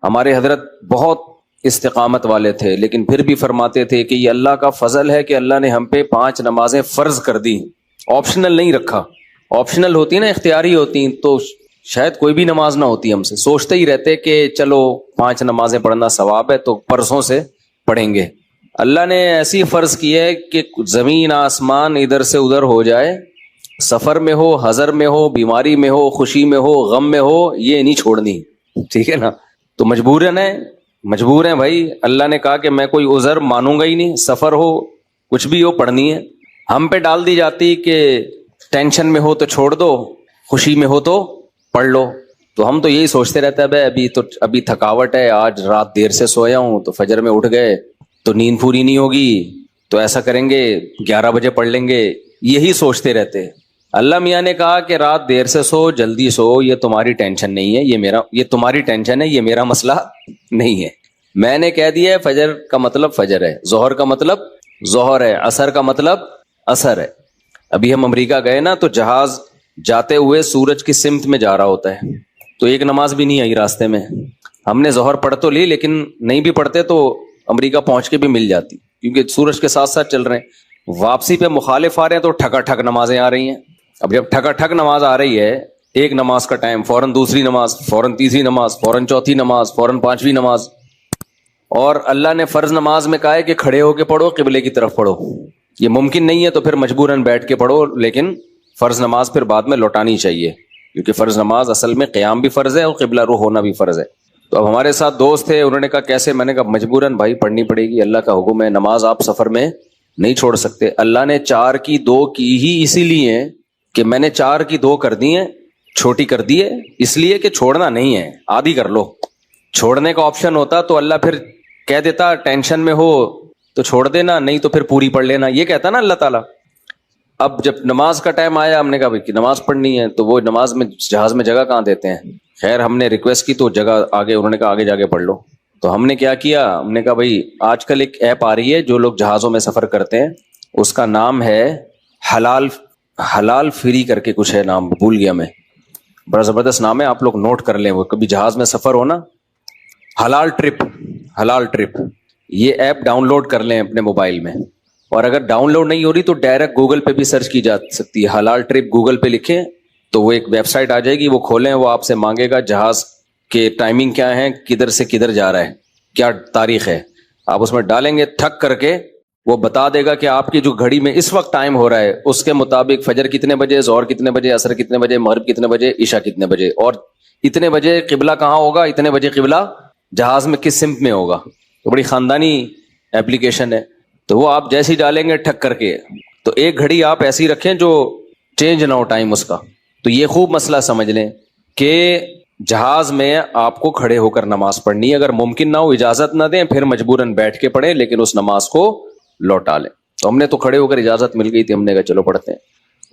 ہمارے حضرت بہت استقامت والے تھے، لیکن پھر بھی فرماتے تھے کہ یہ اللہ کا فضل ہے کہ اللہ نے ہم پہ 5 نمازیں فرض کر دی، آپشنل نہیں رکھا۔ آپشنل ہوتی نا، اختیاری ہوتی تو شاید کوئی بھی نماز نہ ہوتی، ہم سے سوچتے ہی رہتے کہ چلو 5 نمازیں پڑھنا ثواب ہے تو پرسوں سے پڑھیں گے۔ اللہ نے ایسی فرض کی ہے کہ زمین آسمان ادھر سے ادھر ہو جائے، سفر میں ہو، حضر میں ہو، بیماری میں ہو، خوشی میں ہو، غم میں ہو، یہ نہیں چھوڑنی، ٹھیک ہے نا؟ تو مجبور ہیں بھائی۔ اللہ نے کہا کہ میں کوئی عذر مانوں گا ہی نہیں، سفر ہو کچھ بھی ہو پڑھنی ہے۔ ہم پہ ڈال دی جاتی کہ ٹینشن میں ہو تو چھوڑ دو، خوشی میں ہو تو پڑھ لو۔ تو ہم تو یہی سوچتے رہتے ہیں بھائی ابھی تھکاوٹ ہے، آج رات دیر سے سویا ہوں تو فجر میں اٹھ گئے تو نیند پوری نہیں ہوگی، تو ایسا کریں گے 11 بجے پڑھ لیں گے، یہی سوچتے رہتے۔ اللہ میاں نے کہا کہ رات دیر سے سو، جلدی سو، یہ تمہاری ٹینشن نہیں ہے، یہ تمہاری ٹینشن ہے، یہ میرا مسئلہ نہیں ہے۔ میں نے کہہ دیا ہے فجر کا مطلب فجر ہے، ظہر کا مطلب ظہر ہے، عصر کا مطلب عصر ہے۔ ابھی ہم امریکہ گئے نا، تو جہاز جاتے ہوئے سورج کی سمت میں جا رہا ہوتا ہے، تو ایک نماز بھی نہیں آئی راستے میں۔ ہم نے ظہر پڑھ تو لی، لیکن نہیں بھی پڑھتے تو امریکہ پہنچ کے بھی مل جاتی، کیونکہ سورج کے ساتھ ساتھ چل رہے ہیں۔ واپسی پہ مخالف آ رہے ہیں تو ٹھکا ٹھک نمازیں آ رہی ہیں۔ اب جب ٹھکا ٹھک نماز آ رہی ہے، ایک نماز کا ٹائم، فوراً دوسری نماز، فوراً تیسری نماز، فوراً چوتھی نماز، فوراً 5ویں نماز۔ اور اللہ نے فرض نماز میں کہا ہے کہ کھڑے ہو کے پڑھو، قبلے کی طرف پڑھو۔ یہ ممکن نہیں ہے تو پھر مجبوراً بیٹھ کے پڑھو، لیکن فرض نماز پھر بعد میں لوٹانی چاہیے، کیونکہ فرض نماز اصل میں قیام بھی فرض ہے اور قبلہ رو ہونا بھی فرض ہے۔ تو اب ہمارے ساتھ دوست تھے، انہوں نے کہا کیسے؟ میں نے کہا مجبوراً بھائی پڑھنی پڑے گی، اللہ کا حکم ہے، نماز آپ سفر میں نہیں چھوڑ سکتے۔ اللہ نے 4 کی 2 کی ہی اسی لیے کہ میں نے 4 کی 2 کر دی ہیں، چھوٹی کر دی ہے، اس لیے کہ چھوڑنا نہیں ہے، آدھی کر لو۔ چھوڑنے کا آپشن ہوتا تو اللہ پھر کہہ دیتا ٹینشن میں ہو تو چھوڑ دینا، نہیں تو پھر پوری پڑھ لینا، یہ کہتا نا اللہ تعالیٰ۔ اب جب نماز کا ٹائم آیا، ہم نے کہا بھائی کہ نماز پڑھنی ہے، تو وہ نماز میں جہاز میں جگہ کہاں دیتے ہیں؟ خیر ہم نے ریکویسٹ کی تو جگہ آگے، انہوں نے کہا آگے جا کے پڑھ لو۔ تو ہم نے کیا کیا، ہم نے کہا بھائی آج کل ایک ایپ آ رہی ہے جو لوگ جہازوں میں سفر کرتے ہیں، اس کا نام ہے حلال فری کر کے کچھ ہے، نام بھول گیا میں، بڑا زبردست نام ہے، آپ لوگ نوٹ کر لیں، وہ کبھی جہاز میں سفر ہو نا، حلال ٹرپ، یہ ایپ ڈاؤن لوڈ کر لیں اپنے موبائل میں۔ اور اگر ڈاؤن لوڈ نہیں ہو رہی تو ڈائریکٹ گوگل پہ بھی سرچ کی جا سکتی ہے، حلال ٹرپ گوگل پہ لکھیں تو وہ ایک ویب سائٹ آ جائے گی، وہ کھولیں، وہ آپ سے مانگے گا جہاز کے ٹائمنگ کیا ہے، کدھر سے کدھر جا رہا ہے، کیا تاریخ ہے، آپ اس میں ڈالیں گے، ٹھک کر کے وہ بتا دے گا کہ آپ کی جو گھڑی میں اس وقت ٹائم ہو رہا ہے اس کے مطابق فجر کتنے بجے، ظہر کتنے بجے، عصر کتنے بجے، مغرب کتنے بجے، عشاء کتنے بجے، اور اتنے بجے قبلہ کہاں ہوگا، اتنے بجے قبلہ جہاز میں کس سمت میں ہوگا۔ تو بڑی خاندانی ایپلیکیشن ہے، تو وہ آپ جیسے ہی ڈالیں گے ٹھک کر کے، تو ایک گھڑی آپ ایسی رکھیں جو چینج نہ ہو ٹائم اس کا۔ تو یہ خوب مسئلہ سمجھ لیں کہ جہاز میں آپ کو کھڑے ہو کر نماز پڑھنی ہے، اگر ممکن نہ ہو اجازت نہ دیں پھر مجبوراً بیٹھ کے پڑھیں، لیکن اس نماز کو لوٹا لیں۔ تو ہم نے تو کھڑے ہو کر اجازت مل گئی تھی، ہم نے کہا چلو پڑھتے ہیں۔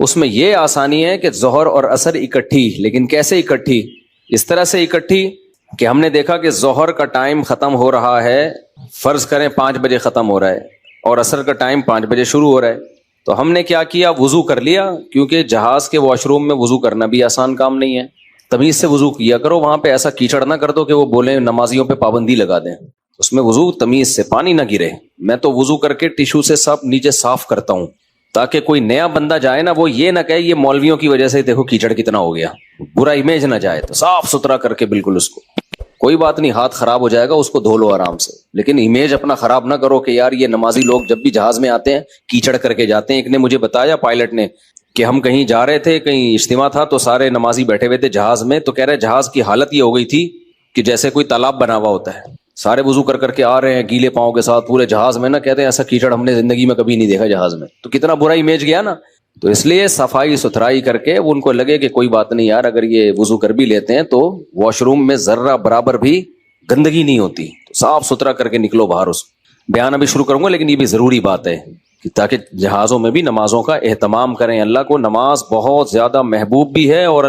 اس میں یہ آسانی ہے کہ ظہر اور عصر اکٹھی، لیکن کیسے اکٹھی؟ اس طرح سے اکٹھی کہ ہم نے دیکھا کہ ظہر کا ٹائم ختم ہو رہا ہے، فرض کریں 5 بجے ختم ہو رہا ہے، اور عصر کا ٹائم 5 بجے شروع ہو رہا ہے۔ تو ہم نے کیا کیا، وضو کر لیا، کیونکہ جہاز کے واش روم میں وضو کرنا بھی آسان کام نہیں ہے، تمیز سے وضو کیا کرو، وہاں پہ ایسا کیچڑ نہ کر دو کہ وہ بولیں نمازیوں پہ پابندی لگا دیں، اس میں وضو تمیز سے، پانی نہ گرے۔ میں تو وضو کر کے ٹیشو سے سب نیچے صاف کرتا ہوں، تاکہ کوئی نیا بندہ جائے نا، وہ یہ نہ کہے یہ مولویوں کی وجہ سے دیکھو کیچڑ کتنا ہو گیا، برا امیج نہ جائے، تو صاف ستھرا کر کے بالکل اس کو، کوئی بات نہیں، ہاتھ خراب ہو جائے گا اس کو دھو لو آرام سے، لیکن امیج اپنا خراب نہ کرو کہ یار یہ نمازی لوگ جب بھی جہاز میں آتے ہیں کیچڑ کر کے جاتے ہیں۔ ایک نے مجھے بتایا، پائلٹ نے، کہ ہم کہیں جا رہے تھے، کہیں اجتماع تھا، تو سارے نمازی بیٹھے ہوئے تھے جہاز میں، تو کہہ رہے جہاز کی حالت یہ ہو گئی تھی کہ جیسے کوئی تالاب بنا ہوا ہوتا ہے، سارے وضو کر کر کے آ رہے ہیں گیلے پاؤں کے ساتھ پورے جہاز میں، نا کہتے ہیں ایسا کیچڑ ہم نے زندگی میں کبھی نہیں دیکھا جہاز میں، تو کتنا برا امیج گیا نا۔ تو اس لیے صفائی ستھرائی کر کے ان کو لگے کہ کوئی بات نہیں یار، اگر یہ وضو کر بھی لیتے ہیں تو واش روم میں ذرہ برابر بھی گندگی نہیں ہوتی، تو صاف ستھرا کر کے نکلو باہر۔ اس بیان ابھی شروع کروں گا، لیکن یہ بھی ضروری بات ہے کہ تاکہ جہازوں میں بھی نمازوں کا اہتمام کریں۔ اللہ کو نماز بہت زیادہ محبوب بھی ہے، اور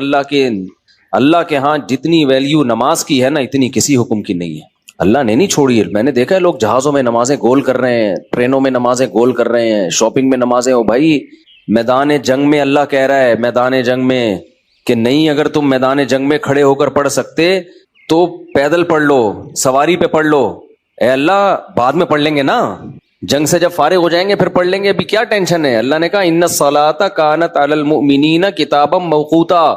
اللہ کے ہاں جتنی ویلیو نماز کی ہے نا، اتنی کسی حکم کی نہیں ہے۔ اللہ نے نہیں چھوڑی ہے، میں نے دیکھا ہے لوگ جہازوں میں نمازیں گول کر رہے ہیں، ٹرینوں میں نمازیں گول کر رہے ہیں، شاپنگ میں نمازیں، ہو بھائی میدان جنگ میں اللہ کہہ رہا ہے، میدان جنگ میں کہ نہیں، اگر تم میدان جنگ میں کھڑے ہو کر پڑھ سکتے تو پیدل پڑھ لو, سواری پہ پڑھ لو. اے اللہ بعد میں پڑھ لیں گے نا, جنگ سے جب فارغ ہو جائیں گے پھر پڑھ لیں گے, ابھی کیا ٹینشن ہے. اللہ نے کہا ان الصلاۃ کانت علی المؤمنین کتابا موقوتا,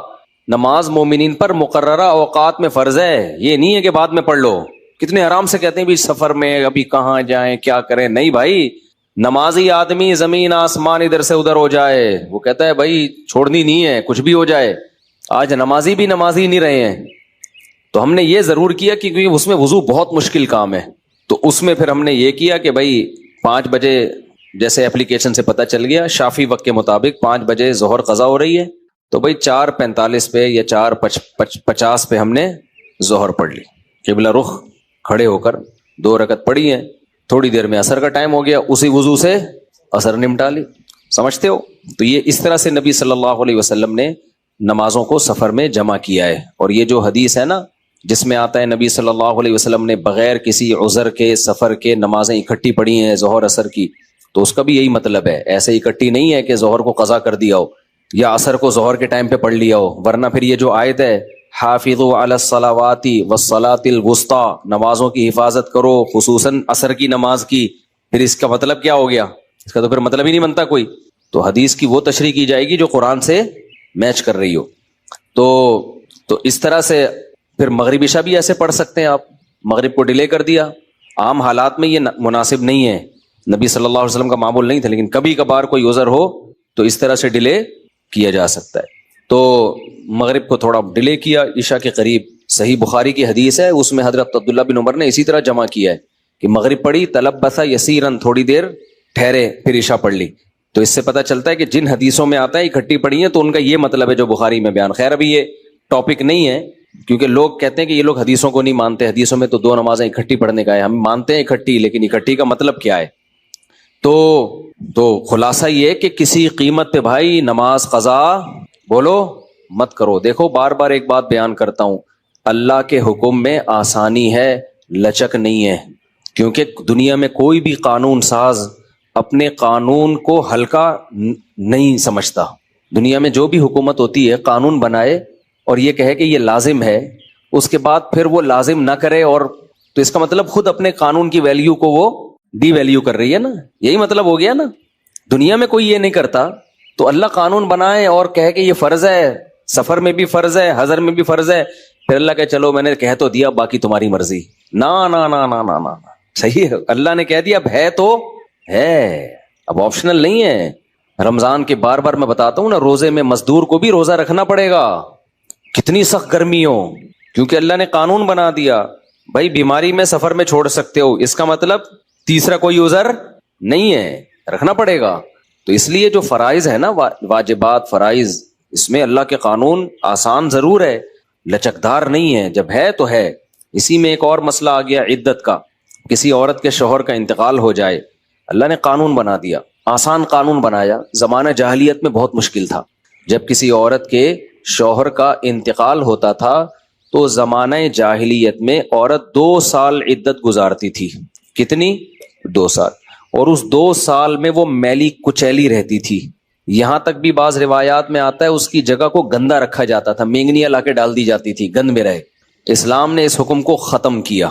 نماز مومنین پر مقررہ اوقات میں فرض ہے, یہ نہیں ہے کہ بعد میں پڑھ لو. کتنے آرام سے کہتے ہیں بھی سفر میں ابھی کہاں جائیں کیا کریں. نہیں بھائی, نمازی آدمی زمین آسمان ادھر سے ادھر ہو جائے وہ کہتا ہے بھائی چھوڑنی نہیں ہے, کچھ بھی ہو جائے. آج نمازی بھی نمازی نہیں رہے ہیں. تو ہم نے یہ ضرور کیا کیونکہ اس میں وضو بہت مشکل کام ہے, تو اس میں پھر ہم نے یہ کیا کہ بھائی 5 بجے جیسے اپلیکیشن سے پتہ چل گیا شافی وقت کے مطابق 5 بجے ظہر قضا ہو رہی ہے, تو بھائی 4:45 پہ یا 4:50 پہ ہم نے ظہر پڑھ لی, قبلہ رخ کھڑے ہو کر 2 رکعت پڑھی ہیں. تھوڑی دیر میں عصر کا ٹائم ہو گیا, اسی وضو سے عصر نمٹا لی. سمجھتے ہو؟ تو یہ اس طرح سے نبی صلی اللہ علیہ وسلم نے نمازوں کو سفر میں جمع کیا ہے. اور یہ جو حدیث ہے نا جس میں آتا ہے نبی صلی اللہ علیہ وسلم نے بغیر کسی عذر کے سفر کے نمازیں اکٹھی پڑھی ہیں ظہر عصر کی, تو اس کا بھی یہی مطلب ہے. ایسے اکٹھی نہیں ہے کہ ظہر کو قضا کر دیا ہو یا عصر کو ظہر کے ٹائم پہ پڑھ لیا ہو, ورنہ پھر یہ جو آیت ہے حافظوا علی الصلوات والصلاۃ الوسطی, نمازوں کی حفاظت کرو خصوصاً عصر کی نماز کی, پھر اس کا مطلب کیا ہو گیا؟ اس کا تو پھر مطلب ہی نہیں بنتا کوئی. تو حدیث کی وہ تشریح کی جائے گی جو قرآن سے میچ کر رہی ہو. تو اس طرح سے پھر مغرب عشاء بھی ایسے پڑھ سکتے ہیں آپ. مغرب کو ڈیلے کر دیا, عام حالات میں یہ مناسب نہیں ہے, نبی صلی اللہ علیہ وسلم کا معمول نہیں تھا, لیکن کبھی کبھار کوئی عذر ہو تو اس طرح سے ڈیلے کیا جا سکتا ہے. تو مغرب کو تھوڑا ڈیلے کیا عشاء کے قریب. صحیح بخاری کی حدیث ہے, اس میں حضرت عبداللہ بن عمر نے اسی طرح جمع کیا ہے کہ مغرب پڑھی تلبث یسیرن, تھوڑی دیر ٹھہرے, پھر عشاء پڑھ لی. تو اس سے پتہ چلتا ہے کہ جن حدیثوں میں آتا ہے اکٹھی پڑھی ہیں تو ان کا یہ مطلب ہے جو بخاری میں بیان. خیر ابھی یہ ٹاپک نہیں ہے کیونکہ لوگ کہتے ہیں کہ یہ لوگ حدیثوں کو نہیں مانتے, حدیثوں میں تو 2 نمازیں اکٹھی پڑھنے کا ہے. ہم مانتے ہیں اکٹھی, لیکن اکٹھی کا مطلب کیا ہے؟ تو خلاصہ یہ کہ کسی قیمت پہ بھائی نماز قضا بولو مت کرو. دیکھو بار بار ایک بات بیان کرتا ہوں, اللہ کے حکم میں آسانی ہے, لچک نہیں ہے. کیونکہ دنیا میں کوئی بھی قانون ساز اپنے قانون کو ہلکا نہیں سمجھتا. دنیا میں جو بھی حکومت ہوتی ہے قانون بنائے اور یہ کہے کہ یہ لازم ہے, اس کے بعد پھر وہ لازم نہ کرے, اور تو اس کا مطلب خود اپنے قانون کی ویلیو کو وہ ڈی ویلیو کر رہی ہے نا. یہی مطلب ہو گیا نا. دنیا میں کوئی یہ نہیں کرتا, تو اللہ قانون بنائے اور کہے کہ یہ فرض ہے, سفر میں بھی فرض ہے, حضر میں بھی فرض ہے, پھر اللہ کہ چلو میں نے کہہ تو دیا باقی تمہاری مرضی. نا نا نا نا نا نا, صحیح ہے, اللہ نے کہہ دیا اب ہے تو ہے, اب آپشنل نہیں ہے. رمضان کے بار بار میں بتاتا ہوں نا, روزے میں مزدور کو بھی روزہ رکھنا پڑے گا, کتنی سخت گرمی ہو, کیونکہ اللہ نے قانون بنا دیا بھائی بیماری میں سفر میں چھوڑ سکتے ہو, اس کا مطلب تیسرا کوئی عذر نہیں ہے, رکھنا پڑے گا. تو اس لیے جو فرائض ہے نا, واجبات فرائض, اس میں اللہ کے قانون آسان ضرور ہے, لچکدار نہیں ہے. جب ہے تو ہے. اسی میں ایک اور مسئلہ آ گیا عدت کا. کسی عورت کے شوہر کا انتقال ہو جائے, اللہ نے قانون بنا دیا, آسان قانون بنایا. زمانہ جاہلیت میں بہت مشکل تھا. جب کسی عورت کے شوہر کا انتقال ہوتا تھا تو زمانہ جاہلیت میں عورت 2 سال عدت گزارتی تھی. کتنی؟ 2 سال. اور اس 2 سال میں وہ میلی کچیلی رہتی تھی. یہاں تک بھی بعض روایات میں آتا ہے اس کی جگہ کو گندا رکھا جاتا تھا, مینگنیاں لا کے ڈال دی جاتی تھی, گند میں رہے. اسلام نے اس حکم کو ختم کیا,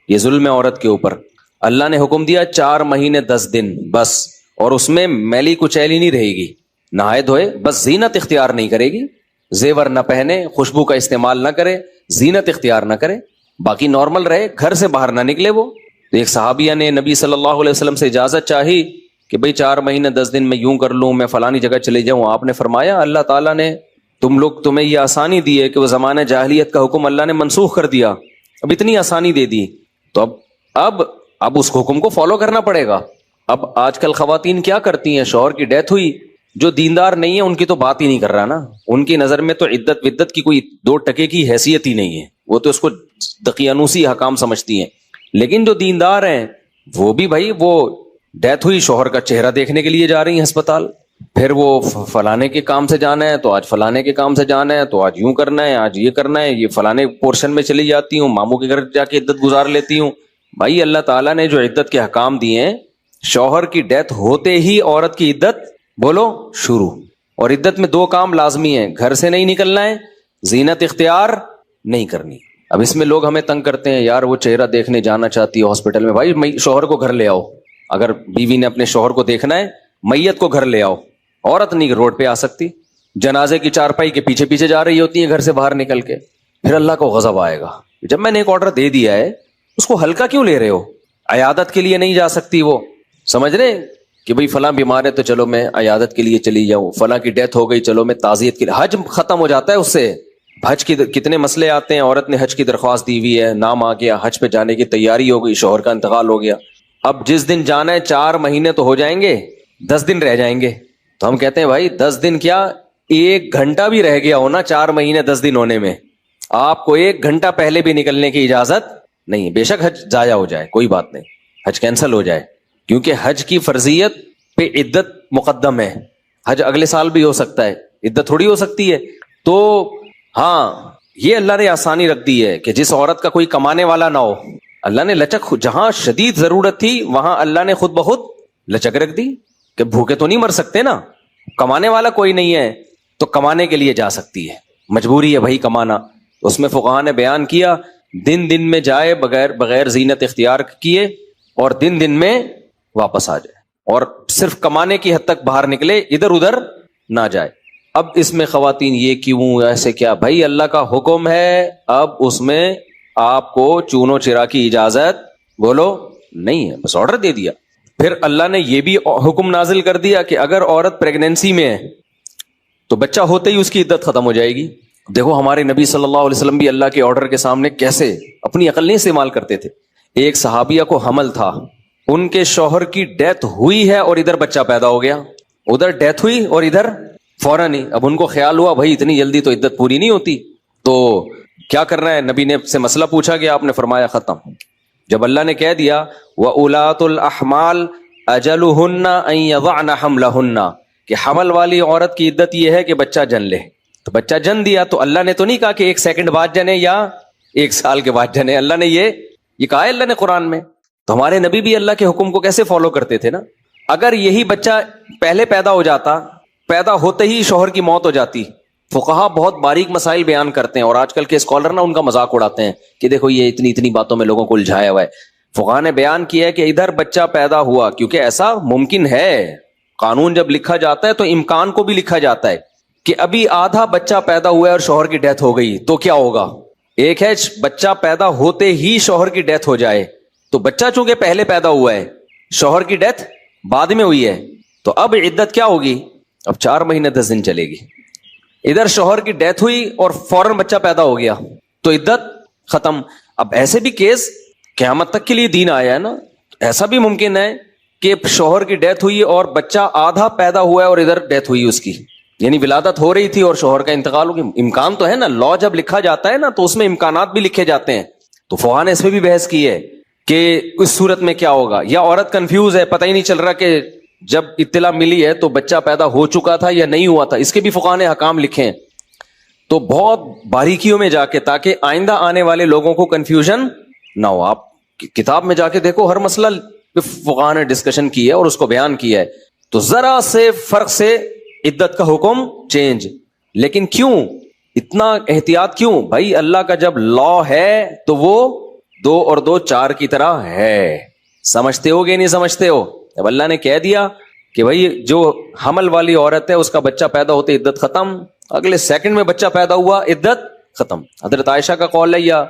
یہ ظلم ہے عورت کے اوپر. اللہ نے حکم دیا 4 مہینے 10 دن بس, اور اس میں میلی کچیلی نہیں رہے گی, نہائے دھوئے, بس زینت اختیار نہیں کرے گی, زیور نہ پہنے, خوشبو کا استعمال نہ کرے, زینت اختیار نہ کرے, باقی نارمل رہے, گھر سے باہر نہ نکلے. وہ تو ایک صحابیہ نے نبی صلی اللہ علیہ وسلم سے اجازت چاہی کہ بھئی 4 مہینے 10 دن میں یوں کر لوں, میں فلانی جگہ چلے جاؤں. آپ نے فرمایا اللہ تعالیٰ نے تمہیں یہ آسانی دی ہے کہ وہ زمانہ جاہلیت کا حکم اللہ نے منسوخ کر دیا, اب اتنی آسانی دے دی, تو اب اس حکم کو فالو کرنا پڑے گا. اب آج کل خواتین کیا کرتی ہیں, شوہر کی ڈیتھ ہوئی, جو دیندار نہیں ہے ان کی تو بات ہی نہیں کر رہا نا, ان کی نظر میں تو عدت ودت کی کوئی 2 ٹکے کی حیثیت ہی نہیں ہے, وہ تو اس کو دقیانوسی حکام سمجھتی ہیں. لیکن جو دیندار ہیں وہ بھی بھائی, وہ ڈیتھ ہوئی, شوہر کا چہرہ دیکھنے کے لیے جا رہی ہیں ہسپتال, پھر وہ فلانے کے کام سے جانا ہے تو آج فلانے کے کام سے جانا ہے, تو آج یوں کرنا ہے, آج یہ کرنا ہے, یہ فلانے پورشن میں چلی جاتی ہوں, ماموں کے گھر جا کے عدت گزار لیتی ہوں. بھائی اللہ تعالیٰ نے جو عدت کے حکام دیے ہیں, شوہر کی ڈیتھ ہوتے ہی عورت کی عدت بولو شروع. اور عدت میں 2 کام لازمی ہیں, گھر سے نہیں نکلنا ہے, زینت اختیار نہیں کرنی. اب اس میں لوگ ہمیں تنگ کرتے ہیں، یار وہ چہرہ دیکھنے جانا چاہتی ہے ہاسپٹل میں، بھائی شوہر کو گھر لے آؤ، اگر بیوی نے اپنے شوہر کو دیکھنا ہے میت کو گھر لے آؤ، عورت نہیں روڈ پہ آ سکتی، جنازے کی چارپائی کے پیچھے پیچھے جا رہی ہوتی ہے گھر سے باہر نکل کے، پھر اللہ کو غضب آئے گا، جب میں نے ایک آرڈر دے دیا ہے اس کو ہلکا کیوں لے رہے ہو؟ عیادت کے لیے نہیں جا سکتی وہ، سمجھ رہے کہ بھئی فلاں بیمار ہے تو چلو میں عیادت کے لیے چلی جاؤں، فلاں کی ڈیتھ ہو گئی چلو میں تعزیت کے لیے، حج ختم ہو جاتا ہے اس سے، حج کی کتنے مسئلے آتے ہیں، عورت نے حج کی درخواست دی ہوئی ہے، نام آ گیا، حج پہ جانے کی تیاری ہو گئی، شوہر کا انتقال ہو گیا، اب جس دن جانا ہے 4 مہینے تو ہو جائیں گے، 10 دن رہ جائیں گے، تو ہم کہتے ہیں بھائی 10 دن کیا 1 گھنٹہ بھی رہ گیا ہونا 4 مہینے 10 دن ہونے میں، آپ کو 1 گھنٹہ پہلے بھی نکلنے کی اجازت نہیں، بے شک حج ضائع ہو جائے کوئی بات نہیں، حج کینسل ہو جائے، کیونکہ حج کی فرضیت پہ عدت مقدم ہے، حج اگلے سال بھی ہو سکتا ہے، عدت تھوڑی ہو سکتی ہے، تو ہاں یہ اللہ نے آسانی رکھ دی ہے کہ جس عورت کا کوئی کمانے والا نہ ہو، اللہ نے لچک، جہاں شدید ضرورت تھی وہاں اللہ نے خود بخود لچک رکھ دی کہ بھوکے تو نہیں مر سکتے نا، کمانے والا کوئی نہیں ہے تو کمانے کے لیے جا سکتی ہے، مجبوری ہے بھائی کمانا، اس میں فقہاء نے بیان کیا دن میں جائے بغیر زینت اختیار کیے، اور دن میں واپس آ جائے، اور صرف کمانے کی حد تک باہر نکلے، ادھر ادھر نہ جائے۔ اب اس میں خواتین یہ کیوں ایسے کیا؟ بھائی اللہ کا حکم ہے، اب اس میں آپ کو چونو چرا کی اجازت بولو نہیں ہے، بس آرڈر دے دیا۔ پھر اللہ نے یہ بھی حکم نازل کر دیا کہ اگر عورت پریگنینسی میں ہے تو بچہ ہوتے ہی اس کی عدت ختم ہو جائے گی۔ دیکھو ہمارے نبی صلی اللہ علیہ وسلم بھی اللہ کے آرڈر کے سامنے کیسے اپنی عقل نہیں استعمال کرتے تھے۔ ایک صحابیہ کو حمل تھا، ان کے شوہر کی ڈیتھ ہوئی ہے اور ادھر بچہ پیدا ہو گیا، ادھر ڈیتھ ہوئی اور ادھر فوراً ہی، اب ان کو خیال ہوا بھائی اتنی جلدی تو عدت پوری نہیں ہوتی، تو کیا کرنا ہے؟ نبی نے سے مسئلہ پوچھا گیا، آپ نے فرمایا ختم۔ جب اللہ نے کہہ دیا وَأُولَاتُ الْأَحْمَالِ أَجَلُهُنَّ أَن يَضَعْنَ حَمْلَهُنَّ، کہ حمل والی عورت کی عدت یہ ہے کہ بچہ جن لے، تو بچہ جن دیا تو اللہ نے تو نہیں کہا کہ 1 سیکنڈ بعد جنے یا 1 سال کے بعد جنے، اللہ نے یہ کہا ہے اللہ نے قرآن میں۔ تو ہمارے نبی بھی اللہ کے حکم کو کیسے فالو کرتے تھے نا۔ اگر یہی بچہ پہلے پیدا ہو جاتا، پیدا ہوتے ہی شوہر کی موت ہو جاتی، فقہا بہت باریک مسائل بیان کرتے ہیں، اور آج کل کے اسکالر نا ان کا مذاق اڑاتے ہیں کہ دیکھو یہ اتنی باتوں میں لوگوں کو الجھایا ہوا ہے۔ فقہا نے بیان کیا ہے کہ ادھر بچہ پیدا ہوا، کیونکہ ایسا ممکن ہے، قانون جب لکھا جاتا ہے تو امکان کو بھی لکھا جاتا ہے کہ ابھی آدھا بچہ پیدا ہوا ہے اور شوہر کی ڈیتھ ہو گئی تو کیا ہوگا۔ ایک ہے بچہ پیدا ہوتے ہی شوہر کی ڈیتھ ہو جائے، تو بچہ چونکہ پہلے پیدا ہوا ہے، شوہر کی ڈیتھ بعد میں ہوئی ہے، تو اب عدت کیا ہوگی؟ اب 4 مہینے 10 دن چلے گی۔ ادھر شوہر کی ڈیتھ ہوئی اور فوراً بچہ پیدا ہو گیا تو عدت ختم۔ اب ایسے بھی کیس قیامت تک کے لیے دین آیا ہے نا، ایسا بھی ممکن ہے کہ شوہر کی ڈیتھ ہوئی اور بچہ آدھا پیدا ہوا ہے اور ادھر ڈیتھ ہوئی اس کی، یعنی ولادت ہو رہی تھی اور شوہر کا انتقال ہو گیا۔ امکان تو ہے نا، لا جب لکھا جاتا ہے نا تو اس میں امکانات بھی لکھے جاتے ہیں۔ تو فقہا نے اس پہ بھی بحث کی ہے کہ اس صورت میں کیا ہوگا، یا عورت کنفیوز ہے، پتہ ہی نہیں چل رہا کہ جب اطلاع ملی ہے تو بچہ پیدا ہو چکا تھا یا نہیں ہوا تھا، اس کے بھی فقہا نے احکام لکھے ہیں۔ تو بہت باریکیوں میں جا کے، تاکہ آئندہ آنے والے لوگوں کو کنفیوژن نہ ہو۔ آپ کتاب میں جا کے دیکھو، ہر مسئلہ فقہا نے ڈسکشن کی ہے اور اس کو بیان کیا ہے۔ تو ذرا سے فرق سے عدت کا حکم چینج، لیکن کیوں اتنا احتیاط کیوں؟ بھائی اللہ کا جب لا ہے تو وہ 2 اور 2 4 کی طرح ہے۔ سمجھتے ہو گے نہیں سمجھتے ہو؟ اب اللہ نے کہہ دیا کہ بھائی جو حمل والی عورت ہے اس کا بچہ پیدا ہوتے عدت ختم، اگلے سیکنڈ میں بچہ پیدا ہوا عدت ختم۔ حضرت عائشہ کا قول ہے یا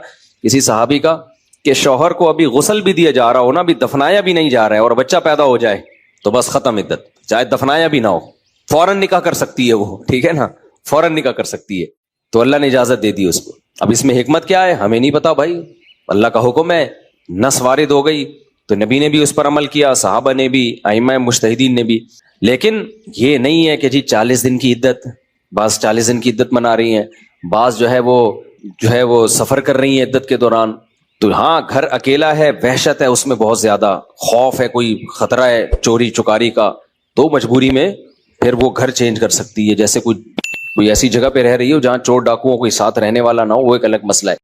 کسی صحابی کا کہ شوہر کو ابھی غسل بھی دیا جا رہا ہو نا، ابھی دفنایا بھی نہیں جا رہا ہے اور بچہ پیدا ہو جائے تو بس ختم عدت، چاہے دفنایا بھی نہ ہو، فوراً نکاح کر سکتی ہے وہ، ٹھیک ہے نا، فوراً نکاح کر سکتی ہے۔ تو اللہ نے اجازت دے دی اس کو۔ اب اس میں حکمت کیا ہے ہمیں نہیں پتا بھائی، اللہ کا حکم ہے، نص وارد ہو گئی تو نبی نے بھی اس پر عمل کیا، صحابہ نے بھی، ائمہ مجتہدین نے بھی۔ لیکن یہ نہیں ہے کہ جی 40 دن کی عدت، بعض 40 دن کی عدت منا رہی ہیں، بعض جو ہے وہ سفر کر رہی ہیں عدت کے دوران۔ تو ہاں گھر اکیلا ہے، وحشت ہے اس میں، بہت زیادہ خوف ہے، کوئی خطرہ ہے چوری چکاری کا، تو مجبوری میں پھر وہ گھر چینج کر سکتی ہے، جیسے کوئی ایسی جگہ پہ رہ رہی ہو جہاں چور ڈاکوؤں کوئی ساتھ رہنے والا نہ ہو، وہ ایک الگ مسئلہ ہے۔